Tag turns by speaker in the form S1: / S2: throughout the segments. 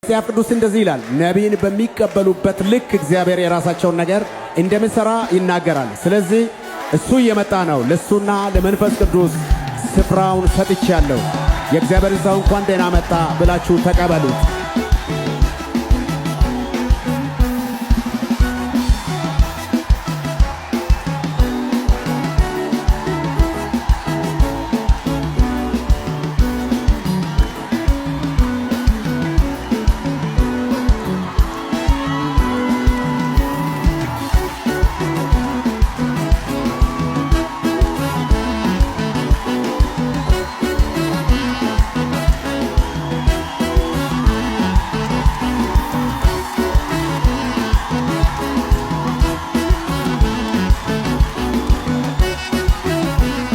S1: መጽሐፍ ቅዱስ እንደዚህ ይላል፣ ነቢይን በሚቀበሉበት ልክ እግዚአብሔር የራሳቸውን ነገር እንደሚሰራ ይናገራል። ስለዚህ እሱ እየመጣ ነው። ለሱና ለመንፈስ ቅዱስ ስፍራውን ሰጥቻለሁ። የእግዚአብሔር ሰው እንኳን ደህና መጣ ብላችሁ ተቀበሉት።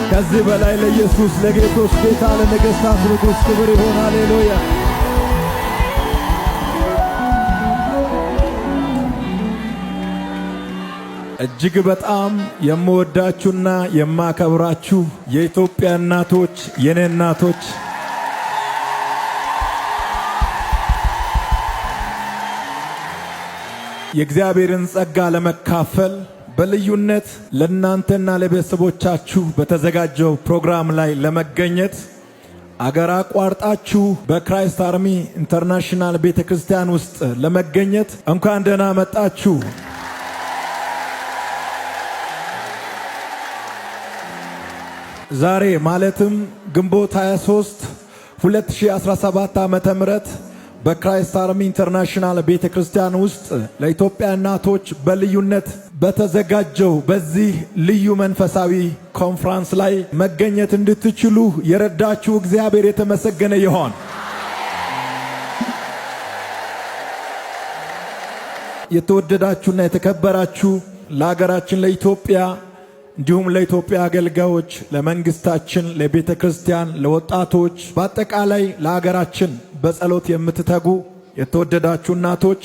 S2: ከዚህ በላይ ለኢየሱስ ለጌቶች ጌታ ለነገሥታት ንጉሥ ክብር ይሁን። ሃሌሉያ። እጅግ በጣም የምወዳችሁና የማከብራችሁ የኢትዮጵያ እናቶች፣ የኔ እናቶች የእግዚአብሔርን ጸጋ ለመካፈል በልዩነት ለእናንተና ለቤተሰቦቻችሁ በተዘጋጀው ፕሮግራም ላይ ለመገኘት አገር አቋርጣችሁ በክራይስት አርሚ ኢንተርናሽናል ቤተክርስቲያን ውስጥ ለመገኘት እንኳን ደህና መጣችሁ። ዛሬ ማለትም ግንቦት 23 2017 ዓመተ ምህረት በክራይስት አርሚ ኢንተርናሽናል ቤተክርስቲያን ውስጥ ለኢትዮጵያ እናቶች በልዩነት በተዘጋጀው በዚህ ልዩ መንፈሳዊ ኮንፈረንስ ላይ መገኘት እንድትችሉ የረዳችሁ እግዚአብሔር የተመሰገነ ይሁን። የተወደዳችሁና የተከበራችሁ ለሀገራችን ለኢትዮጵያ እንዲሁም ለኢትዮጵያ አገልጋዮች፣ ለመንግስታችን፣ ለቤተክርስቲያን፣ ለወጣቶች በአጠቃላይ ለሀገራችን በጸሎት የምትተጉ የተወደዳችሁ እናቶች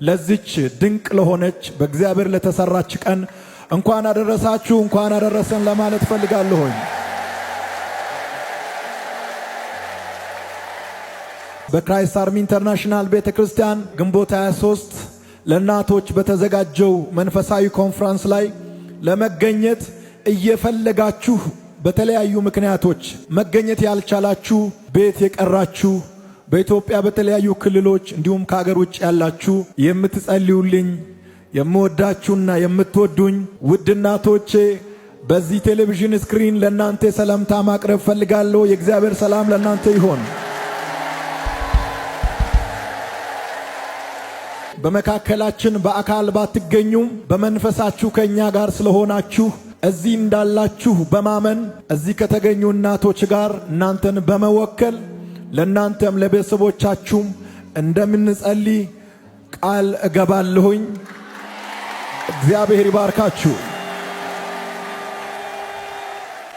S2: ለዚች ድንቅ ለሆነች በእግዚአብሔር ለተሰራች ቀን እንኳን አደረሳችሁ፣ እንኳን አደረሰን ለማለት ፈልጋለሁኝ። በክራይስት አርሚ ኢንተርናሽናል ቤተክርስቲያን ግንቦት 23 ለእናቶች በተዘጋጀው መንፈሳዊ ኮንፈረንስ ላይ ለመገኘት እየፈለጋችሁ በተለያዩ ምክንያቶች መገኘት ያልቻላችሁ፣ ቤት የቀራችሁ፣ በኢትዮጵያ በተለያዩ ክልሎች እንዲሁም ከሀገር ውጭ ያላችሁ የምትጸልዩልኝ የምወዳችሁና የምትወዱኝ ውድ እናቶቼ በዚህ ቴሌቪዥን ስክሪን ለእናንተ ሰላምታ ማቅረብ ፈልጋለሁ። የእግዚአብሔር ሰላም ለእናንተ ይሆን። በመካከላችን በአካል ባትገኙም በመንፈሳችሁ ከኛ ጋር ስለሆናችሁ እዚህ እንዳላችሁ በማመን እዚህ ከተገኙ እናቶች ጋር እናንተን በመወከል ለእናንተም ለቤተሰቦቻችሁም እንደምንጸልይ ቃል እገባለሁኝ። እግዚአብሔር ይባርካችሁ።